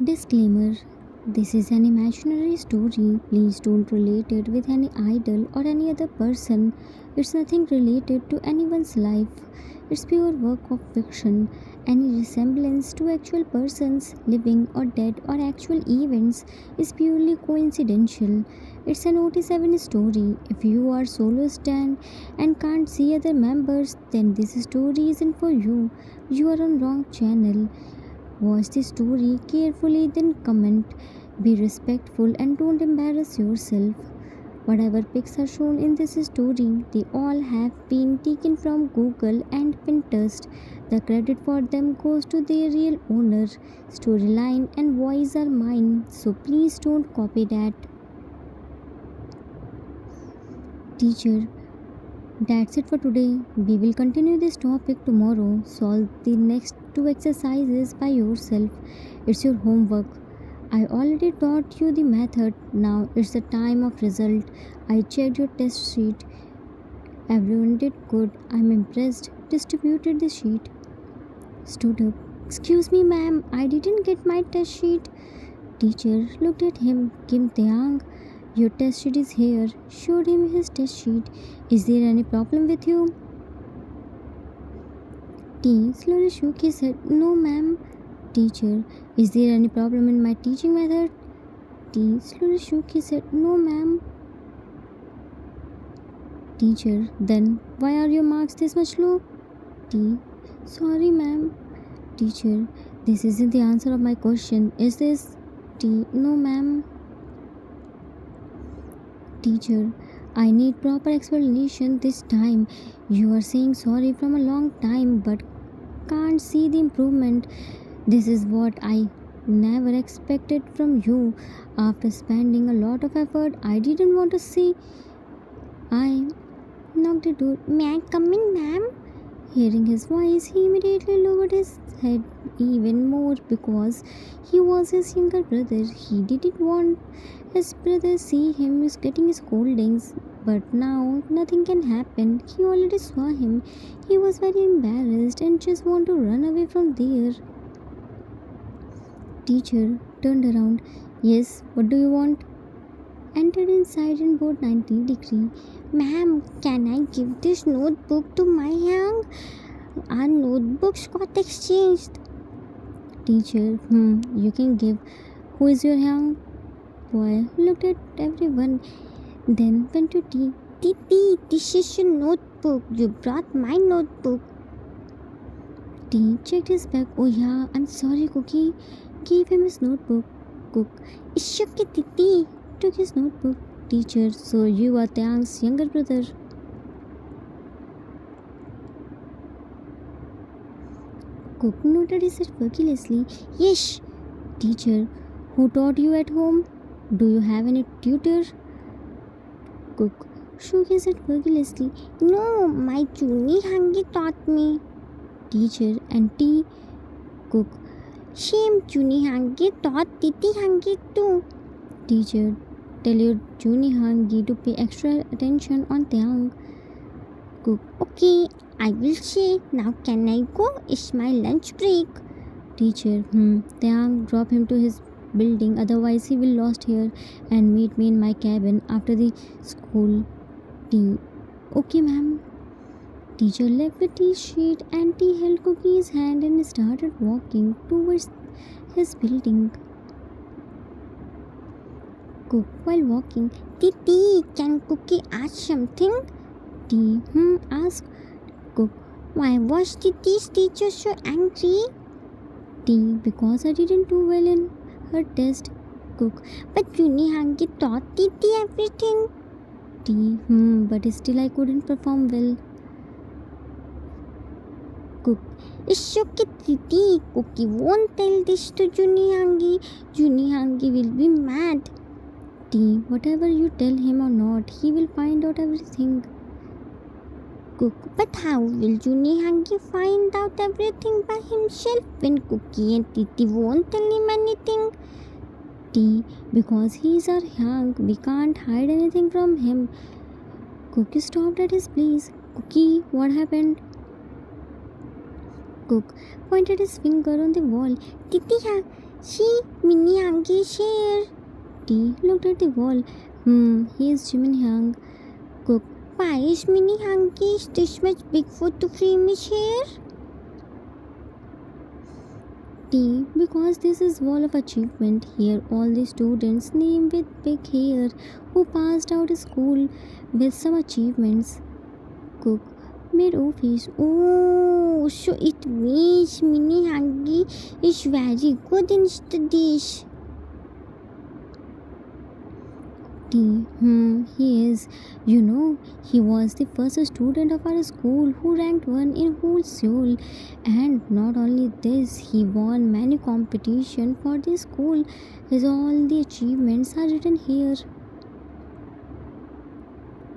Disclaimer: this is an imaginary story. Please don't relate it with any idol or any other person. It's nothing related to anyone's life. It's pure work of fiction. Any resemblance to actual persons, living or dead, or actual events is purely coincidental. It's an OT7 story. If you are solo stand and can't see other members, then this story isn't for you. You are on wrong channel. Watch the story carefully, then comment. Be respectful and don't embarrass yourself. Whatever pics are shown in this story, they all have been taken from Google and Pinterest. The credit for them goes to their real owner. Storyline and voice are mine, so please don't copy that. Teacher, that's it for today. We will continue this topic tomorrow. Solve the next two exercises by yourself. It's your homework. I already taught you the method. Now it's the time of result. I checked your test sheet. Everyone did good. I'm impressed. Distributed the sheet. Stood up. Excuse me, ma'am. I didn't get my test sheet. Teacher looked at him. Kim Taeyang, your test sheet is here. Showed him his test sheet. Is there any problem with you? T slowly shook his head. No, ma'am. Teacher, is there any problem in my teaching method? T slowly shook his head. No, ma'am. Teacher, then why are your marks this much low? T, sorry, ma'am. Teacher, this isn't the answer of my question, is this? T, no, ma'am. Teacher, I need proper explanation this time. You are saying sorry from a long time but can't see the improvement. This is what I never expected from you. After spending a lot of effort, I didn't want to see. I knocked the door. May I come in, ma'am? Hearing his voice, he immediately lowered his head even more because he was his younger brother. He didn't want his brother see him getting scoldings. But now nothing can happen. He already saw him. He was very embarrassed and just wanted to run away from there. Teacher turned around. Yes, what do you want? Entered inside and bowed 90 degrees. Ma'am, can I give this notebook to my young? Our notebooks got exchanged. Teacher, you can give. Who is your young? Boy looked at everyone, then went to T. Titi, this is your notebook. You brought my notebook. T checked his bag. Oh yeah, I'm sorry, Cookie. Gave him his notebook. Cook, it's okay, Titi. Took his notebook. Teacher, so you are Taeyang's younger brother. Cook nodded his head carelessly. Yes. Teacher, who taught you at home? Do you have any tutor? Cook shook his head carelessly. No, my Juni Hangi taught me. Teacher and T. Cook, shame, Juni Hangi taught Titi Hangi too. Teacher, tell your Juni Hangi to pay extra attention on Taeyang. Cook, okay, I will say. Now can I go? It's my lunch break. Teacher, Taeyang, drop him to his building, otherwise he will lost here and meet me in my cabin after the school. T, okay, ma'am. Teacher left the tea sheet and T held Cookie's hand and started walking towards his building. Cook, while walking, Titi, can Cookie ask something? T, ask. Cook, why was Titi's teacher so angry? T, because I didn't do well in her test. Cook, but Juni Hangi taught Titi everything. T, but still I couldn't perform well. Cook, it's okay, Titi. Cookie won't tell this to Juni Hangi. Juni Hangi will be mad. T, whatever you tell him or not, he will find out everything. Cook, but how will Juni Hangi find out everything by himself when Cookie and Titi won't tell him anything? T, because he is our young, we can't hide anything from him. Cookie stopped at his place. Cookie, what happened? Cook pointed his finger on the wall. Titi, See, Minnie Hangi is here. T looked at the wall. Here's Jimin Hang. Cook, why is Minnie Hangi this much big for to frame his hair? T, because this is wall of achievement. Here all the students named with big hair who passed out of school with some achievements. Cook, mid office. Oh, so it means Minnie Hangi is very good in studies. T, he is. You know, he was the first student of our school who ranked one in whole Seoul. And not only this, he won many competition for the school. His all the achievements are written here.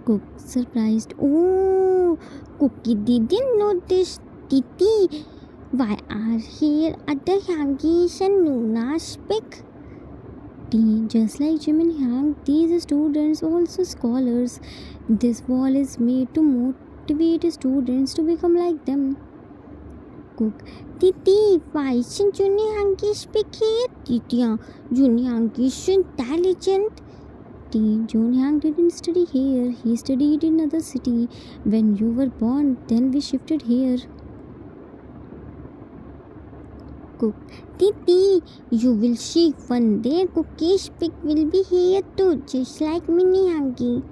Cook, surprised. Oh, Cookie didn't know this. Titi, why are here other Yankees and Nuna's pick? T, just like Jim and Hank, these students also scholars. This wall is made to motivate students to become like them. Cook, Titi, why isn't Junior Hanky speak here? Titi, Junior Hanky is intelligent. T, Junior Hank didn't study here. He studied in another city. When you were born, then we shifted here. Cook, Titi, you will see one day Cookie's pick will be here too, just like Minnie Hanky.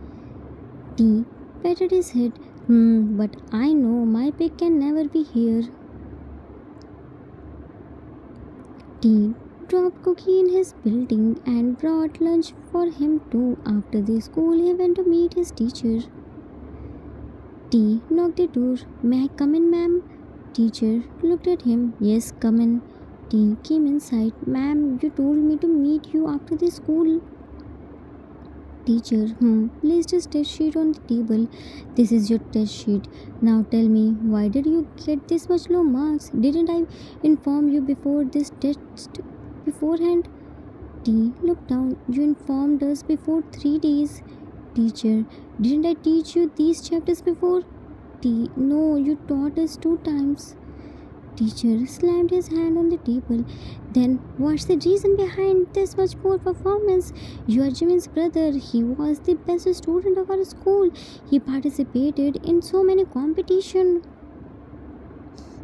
T patted his head. But I know my pick can never be here. T dropped Cookie in his building and brought lunch for him too. After the school, he went to meet his teacher. T knocked the door. May I come in, ma'am? Teacher looked at him. Yes, come in. T came inside. Ma'am, you told me to meet you after the school. Teacher, placed his test sheet on the table. This is your test sheet. Now tell me, why did you get this much low marks? Didn't I inform you before this test beforehand? T looked down. You informed us before 3 days. Teacher, didn't I teach you these chapters before? T, no, you taught us 2 times. Teacher slammed his hand on the table. Then what's the reason behind this much poor performance? You are Jimin's brother. He was the best student of our school. He participated in so many competitions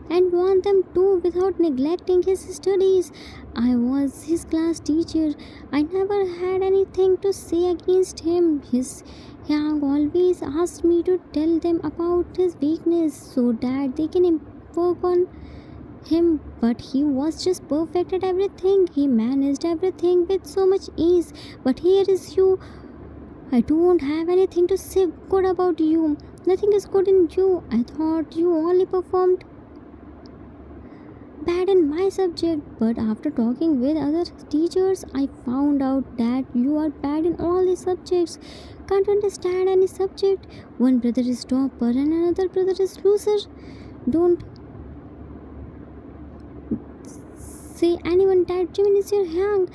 and won them too without neglecting his studies. I was his class teacher. I never had anything to say against him. His Yang always asked me to tell them about his weakness so that they can work on him, but he was just perfect at everything. He managed everything with so much ease. But here is you. I don't have anything to say good about you. Nothing is good in you. I thought you only performed bad in my subject, but after talking with other teachers, I found out that you are bad in all the subjects. Can't understand any subject. One brother is topper and another brother is loser. Don't say anyone that Jimin is your Hang.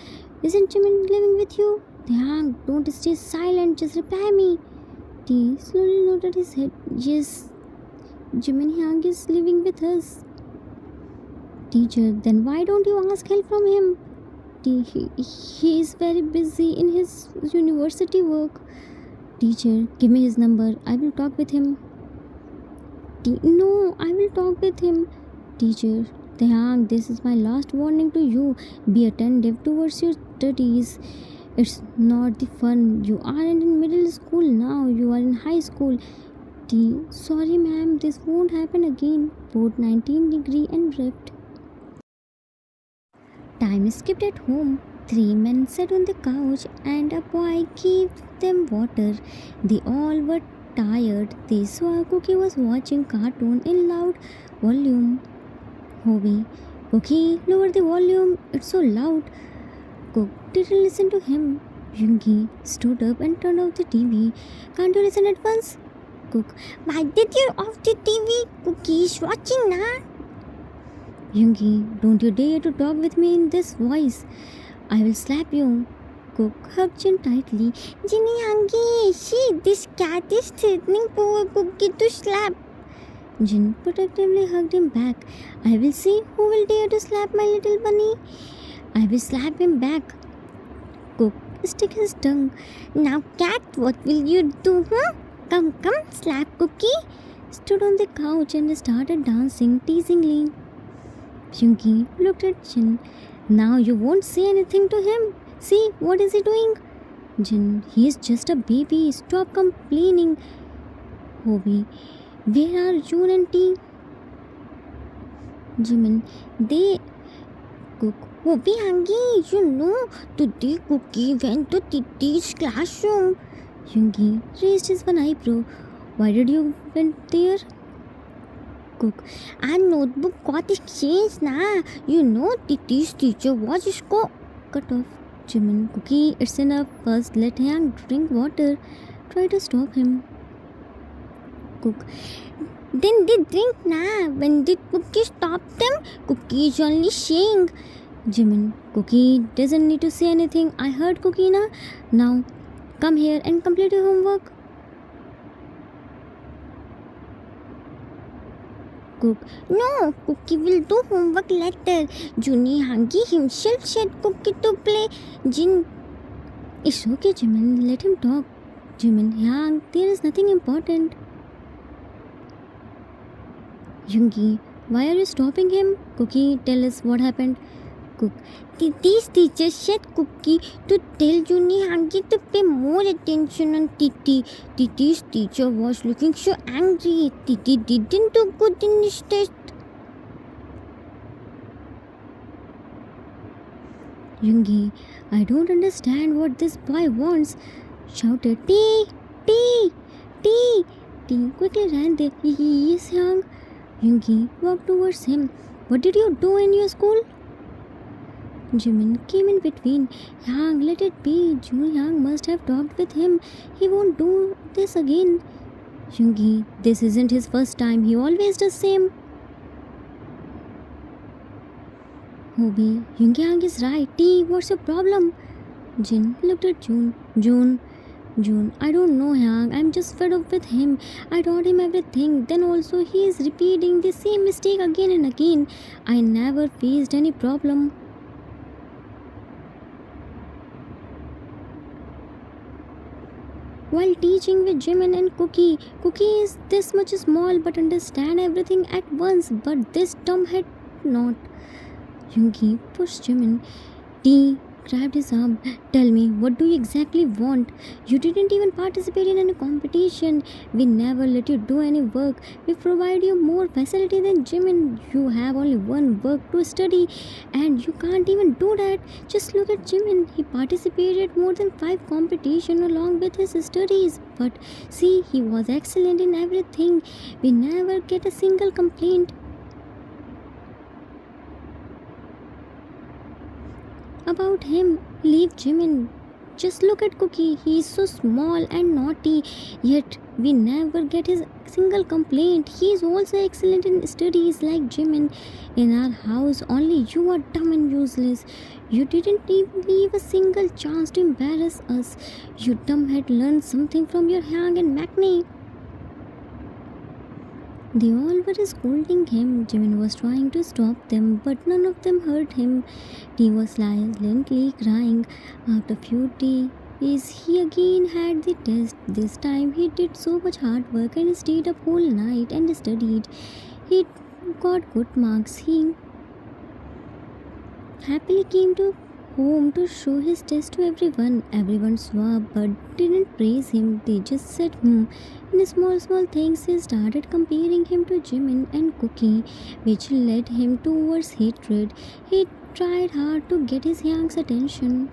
Isn't Jimin living with you? The Hang, don't stay silent, just reply me. T slowly nodded his head. Yes, Jimin Hang is living with us. Teacher, then why don't you ask help from him? T, he is very busy in his university work. Teacher, give me his number. I will talk with him. T, no, I will talk with him. Teacher, Tehang, this is my last warning to you. Be attentive towards your studies. It's not the fun. You aren't in middle school now. You are in high school. T, sorry ma'am, this won't happen again. Port 19° and ripped. Time skipped at home. 3 men sat on the couch and a boy gave them water. They all were tired. They saw Cookie was watching cartoon in loud volume. Hobby, Cookie, lower the volume. It's so loud. Cook didn't listen to him. Yoongi stood up and turned off the TV. Can't you listen at once? Cook, why did you off the TV? Cookie is watching now. Yoongi, don't you dare to talk with me in this voice. I will slap you. Cook hugged Jin tightly. Jinny Hangi, see, this cat is threatening poor Cookie to slap. Jin protectively hugged him back. I will see who will dare to slap my little bunny. I will slap him back. Cook stick his tongue. Now, cat, what will you do, huh? Come, slap Cookie. Stood on the couch and started dancing teasingly. Chunky looked at Jin. Now you won't say anything to him. See, what is he doing? Jin, he is just a baby. Stop complaining. Hobie, where are June and T? Jimin, they Cook. Hobie Hangi, you know, today Cookie went to Titi's classroom. Yungi raised his one eyebrow. Why did you went there? Cook. Our notebook got exchanged na. You know, Titi's teacher was isko. Cut off. Jimin, Cookie, it's enough. First, let Yang drink water. Try to stop him. Cook. Then they drink na. When did Cookie stop them? Cookie is only saying. Jimin, Cookie doesn't need to say anything. I heard Cookie na. Now, come here and complete your homework. Cook. No, Cookie will do homework later. Juni Hangi himself said Cookie to play. Jin. It's okay, Jimin. Let him talk. Jimin, Yang, there is nothing important. Yungi, why are you stopping him? Cookie, tell us what happened. Cook. Titi's teacher said Cookie to tell Juni Hangi to pay more attention on Titi. Titi's teacher was looking so angry. Titi didn't do good in his test. Yungi, I don't understand what this boy wants. Shouted, T, T, T. T quickly ran there. Yes, Yang. Yungi walked towards him. What did you do in your school? Jimin came in between. Yang, let it be. Jun Yang must have talked with him. He won't do this again. Yungi, this isn't his first time. He always does same. Hobie, Yungi Yang is right. T, what's your problem? Jin looked at June. June, I don't know, Yang. I'm just fed up with him. I taught him everything. Then also he is repeating the same mistake again and again. I never faced any problem. While teaching with Jimin and Cookie, Cookie is this much small but understand everything at once. But this dumb head not. Yungi pushed Jimin. T grabbed his arm. Tell me, what do you exactly want? You didn't even participate in any competition. We never let you do any work. We provide you more facility than Jimin. You have only one work to study and you can't even do that. Just look at Jimin. He participated more than 5 competitions along with his studies. But see, he was excellent in everything. We never get a single complaint about him. Leave Jimin. Just look at Cookie. He is so small and naughty, yet we never get his single complaint. He is also excellent in studies like Jimin. In our house, only you are dumb and useless. You didn't even leave a single chance to embarrass us. You dumb had learned something from your Hyang and Maknae. They all were scolding him. Jimin was trying to stop them, but none of them heard him. He was silently crying. After a few days, he again had the test. This time, he did so much hard work and stayed up whole night and studied. He got good marks. He happily came to home to show his test to everyone. Everyone saw but didn't praise him. They just said, In small things, he started comparing him to Jimin and Cookie, which led him towards hatred. He tried hard to get his Yang's attention,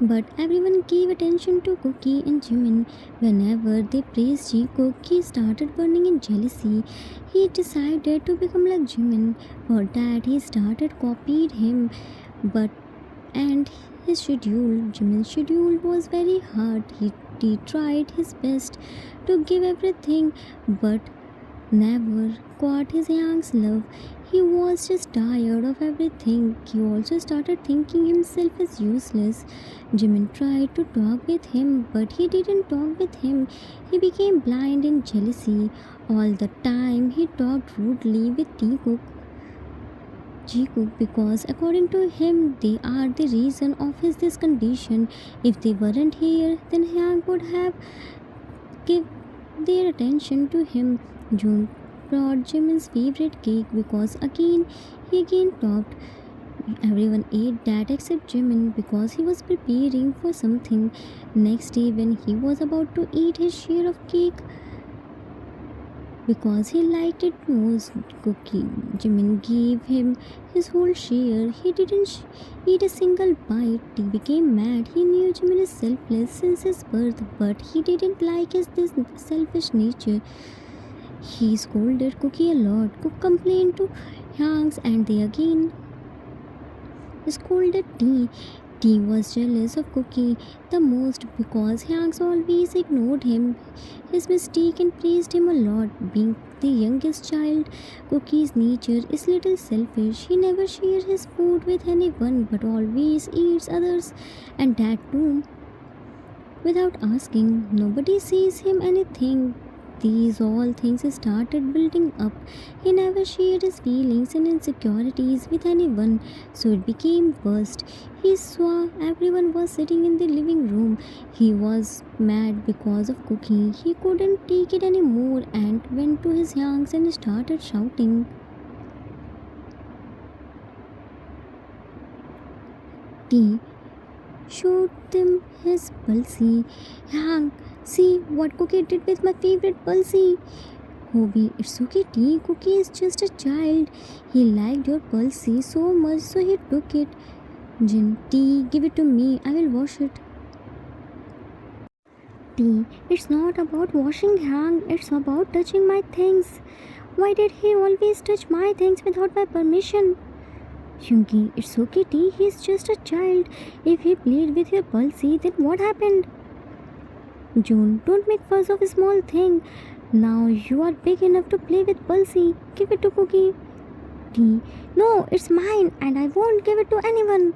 but everyone gave attention to Cookie and Jimin. Whenever they praised Jikook, he started burning in jealousy. He decided to become like Jimin. For that, he started copied him, but and his schedule. Jimin's schedule was very hard. He tried his best to give everything, but never got his Yang's love. He was just tired of everything. He also started thinking himself as useless. Jimin tried to talk with him, but he didn't talk with him. He became blind in jealousy. All the time he talked rudely with Teacock. Jacob, because according to him, they are the reason of his this condition. If they weren't here, then Hyang would have give their attention to him. June brought Jimin's favorite cake because he again topped. Everyone ate that except Jimin because he was preparing for something. Next day, when he was about to eat his share of cake, because he liked it most, cookie, Jimin gave him his whole share. He didn't eat a single bite. He became mad. He knew Jimin is selfless since his birth, but he didn't like his this selfish nature. He scolded Cookie a lot. Cook complained to Hanks and they again scolded T. T was jealous of Cookie the most because Hanks always ignored his mistake and praised him a lot. Being the youngest child, Cookie's nature is little selfish. He never shares his food with anyone but always eats others, and that too without asking. Nobody says him anything. These all things started building up. He never shared his feelings and insecurities with anyone, so it became worst. He saw everyone was sitting in the living room. He was mad because of Cookie. He couldn't take it anymore and went to his Yangs and started shouting. T showed them his pulsy. Yang, see what Cookie did with my favorite pulsy. Hobie, it's okay, T. Cookie is just a child. He liked your pulsy so much, so he took it. Jin, T, give it to me. I will wash it. T, it's not about washing Hang. It's about touching my things. Why did he always touch my things without my permission? Shunki, it's okay, T. He's just a child. If he played with your pulsy, then what happened? June, don't make fuss of a small thing. Now you are big enough to play with Pulsy. Give it to Cookie. T, no, it's mine and I won't give it to anyone.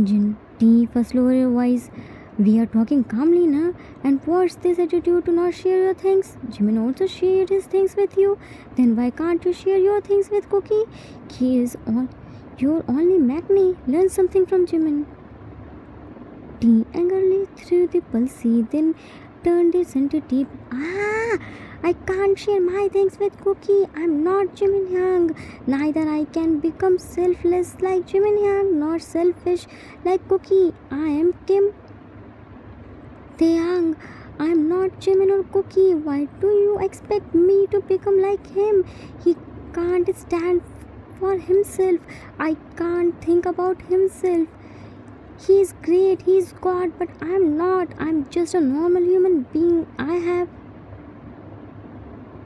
Jin, T, first lower your voice. We are talking calmly now. And what's this attitude to not share your things? Jimin also shared his things with you. Then why can't you share your things with Cookie? He is all your only Magni. Learn something from Jimin. T angrily threw the pulsy, then turned it into deep. I can't share my things with Cookie. I'm not Jimin Yang. Neither I can become selfless like Jimin Yang, nor selfish like Cookie. I am Kim Taeyang. I'm not Jimin or Cookie. Why do you expect me to become like him? He can't stand for himself. I can't think about himself. He's great, he's God, but I'm not. I'm just a normal human being. I have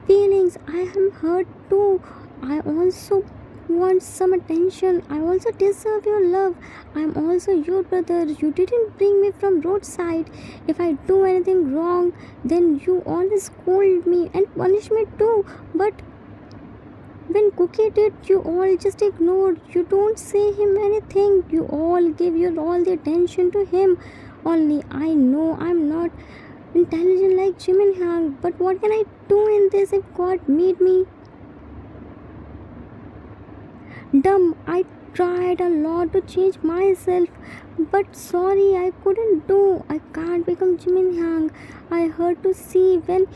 feelings. I am hurt too. I also want some attention. I also deserve your love. I'm also your brother. You didn't bring me from roadside. If I do anything wrong, then you always scold me and punish me too. But when Cookie did, you all just ignored. You don't say him anything. You all give all the attention to him. Only I know I'm not intelligent like Jimin Hyang. But what can I do in this if God made me dumb? I tried a lot to change myself. But sorry, I couldn't do. I can't become Jimin Hyang. I hurt to see when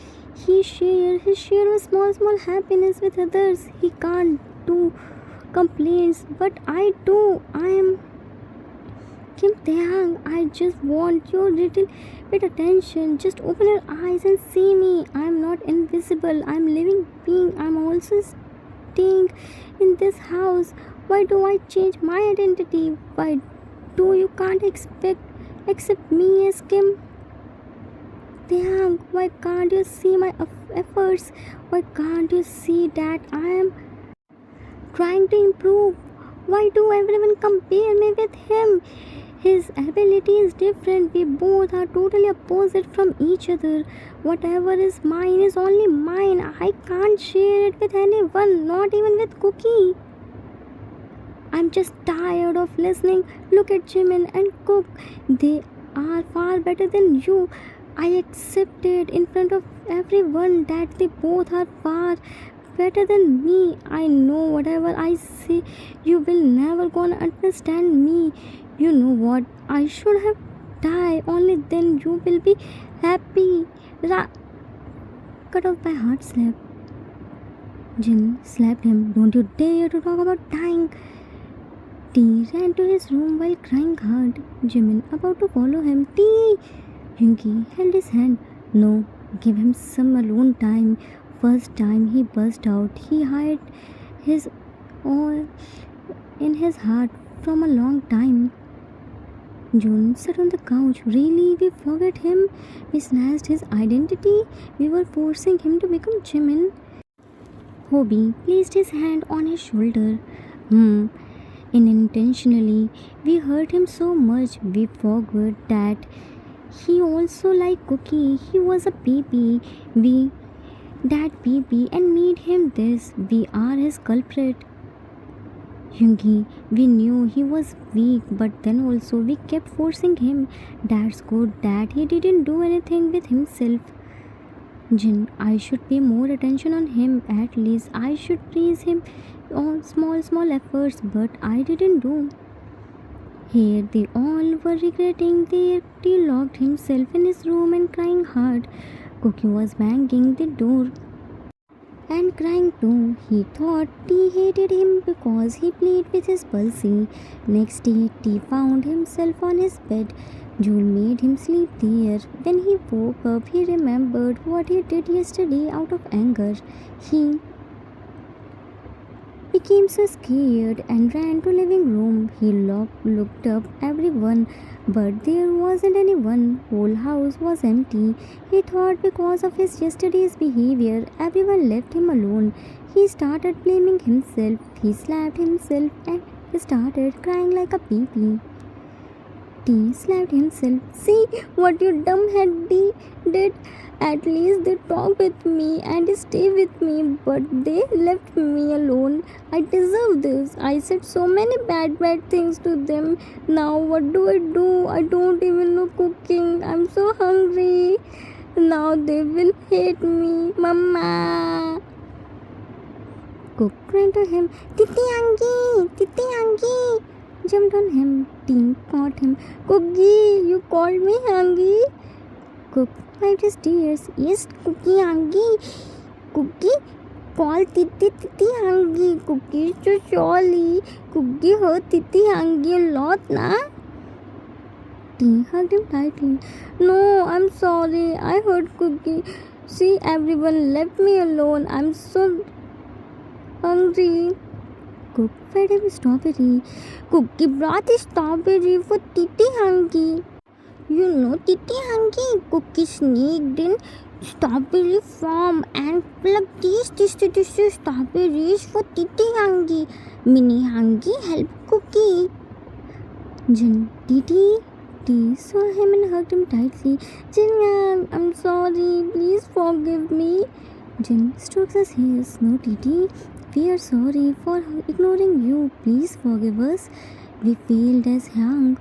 his share of small happiness with others. He can't do complaints, but I do. I am Kim Taeyang. I just want your little bit attention. Just open your eyes and see me. I am not invisible. I am living being. I am also staying in this house. Why do I change my identity? Why do you can't accept me as Kim Taeyang? Why can't you see my efforts? Why can't you see that I am trying to improve? Why do everyone compare me with him? His ability is different. We both are totally opposite from each other. Whatever is mine is only mine. I can't share it with anyone, not even with Cookie. I'm just tired of listening. Look at Jimin and Cook. They are far better than you. I accepted in front of everyone that they both are far better than me. I know whatever I say, you will never gonna understand me. You know what? I should have died. Only then you will be happy. Cut off by hard slap. Jin slapped him. Don't you dare to talk about dying. T ran to his room while crying hard. Jimin about to follow him. T! Yunki held his hand. No, give him some alone time. First time he burst out, he hid his all in his heart from a long time. June sat on the couch. Really, we forgot him. We snatched his identity. We were forcing him to become Jimin. Hobie placed his hand on his shoulder. Unintentionally, we hurt him so much we forgot that he also liked Cookie. He was a baby. We that baby and made him this. We are his culprit. Hyungi, we knew he was weak, but then also we kept forcing him. That's good that he didn't do anything with himself. Jin, I should pay more attention on him. At least I should praise him on small efforts, but I didn't do. Here they all were regretting their T locked himself in his room and crying hard. Cookie was banging the door and crying too. He thought T hated him because he played with his pulsy. Next day, T found himself on his bed. Jule made him sleep there. When he woke up, he remembered what he did yesterday out of anger. He became so scared and ran to living room. He looked up everyone, but there wasn't anyone. Whole house was empty. He thought because of his yesterday's behavior, everyone left him alone. He started blaming himself. He slapped himself and started crying like a baby. T slapped himself. See what you dumbhead did. At least they talked with me and stayed with me, but they left me alone. I deserve this. I said so many bad things to them. Now what do? I don't even know cooking. I'm so hungry. Now they will hate me. Mama. Cook ran to him. Titi Angi. Jumped on him. T caught him. Cookie, you called me hungry? Cook wiped his tears. Yes, Cookie Angi. Cookie, call Titi Angi. Cookie so surely. Cookie hurt Titi Angi a lot, na? T hugged him tightly. No, I'm sorry. I hurt Cookie. See, everyone left me alone. I'm so hungry. Cook fed him strawberry. Cookie brought strawberry for Titi Hangi. You know Titi Hangi, Cookie sneaked in strawberry farm and plucked these strawberries for Titi Hangi. Mini Hangi helped Cookie. Jin, Titi saw him and hugged him tightly. Jin, I'm sorry. Please forgive me. Jin strokes his hairs. No, Titi. We are sorry for ignoring you. Please forgive us. We failed as young.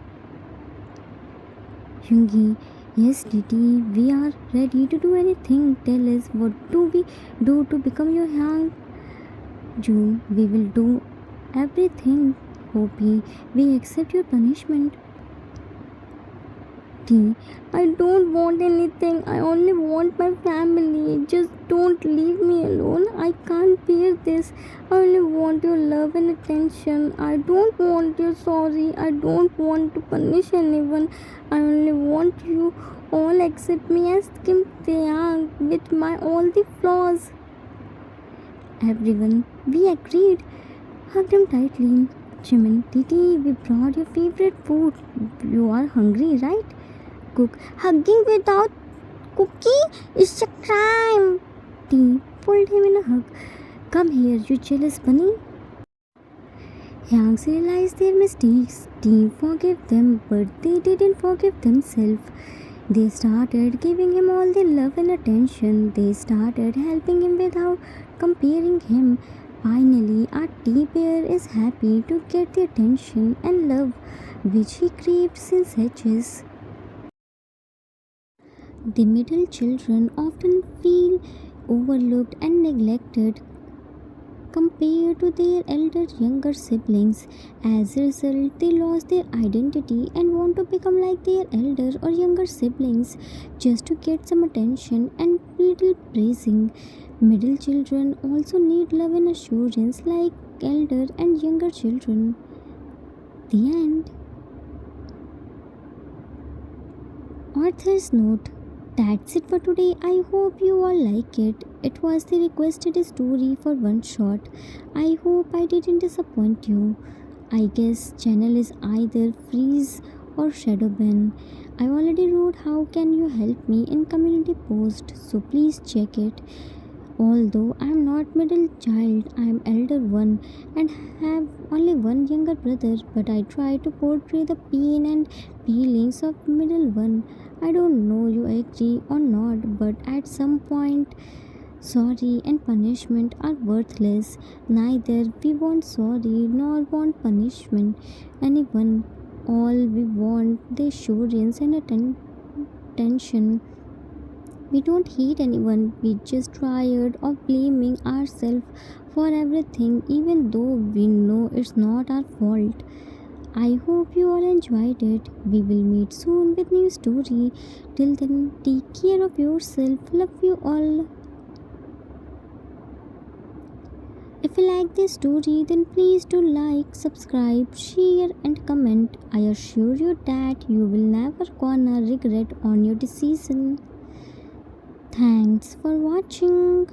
Hyungi, yes, Titi, we are ready to do anything. Tell us, what do we do to become your young? June, we will do everything. Hopi, we accept your punishment. T, I don't want anything. I only want my family. Just don't leave me alone. I can't bear this. I only want your love and attention. I don't want your sorry. I don't want to punish anyone. I only want you all accept me as Kim Taeyang with my all the flaws. Everyone, we agreed. Hugged him tightly. Jimin, Titi, we brought your favorite food. You are hungry, right? Cook, hugging without Cookie is a crime. T pulled him in a hug. Come here, you jealous bunny. Yangs realized their mistakes. T forgave them, but they didn't forgive themselves. They started giving him all the love and attention. They started helping him without comparing him. Finally, our T-bear is happy to get the attention and love which he craved since ages. The middle children often feel overlooked and neglected. compared to their younger siblings. As a result, they lost their identity and want to become like their elder or younger siblings just to get some attention and little praising. Middle children also need love and assurance like elder and younger children. The end. Author's note. That's it for today. I hope you all like it. It was the requested story for one shot. I hope I didn't disappoint you. I guess channel is either freeze or shadow ban. I already wrote how can you help me in community post, so please check it. Although I am not middle child, I am elder one and have only one younger brother, but I try to portray the pain and feelings of middle one. I don't know you agree or not, but at some point sorry and punishment are worthless. Neither we want sorry nor want punishment. Anyone, all we want the assurance and attention. We don't hate anyone, we just tired of blaming ourselves for everything, even though we know it's not our fault. I hope you all enjoyed it. We will meet soon with new story. Till then, take care of yourself. Love you all. If you like this story, then please do like, subscribe, share, and comment. I assure you that you will never gonna regret on your decision. Thanks for watching.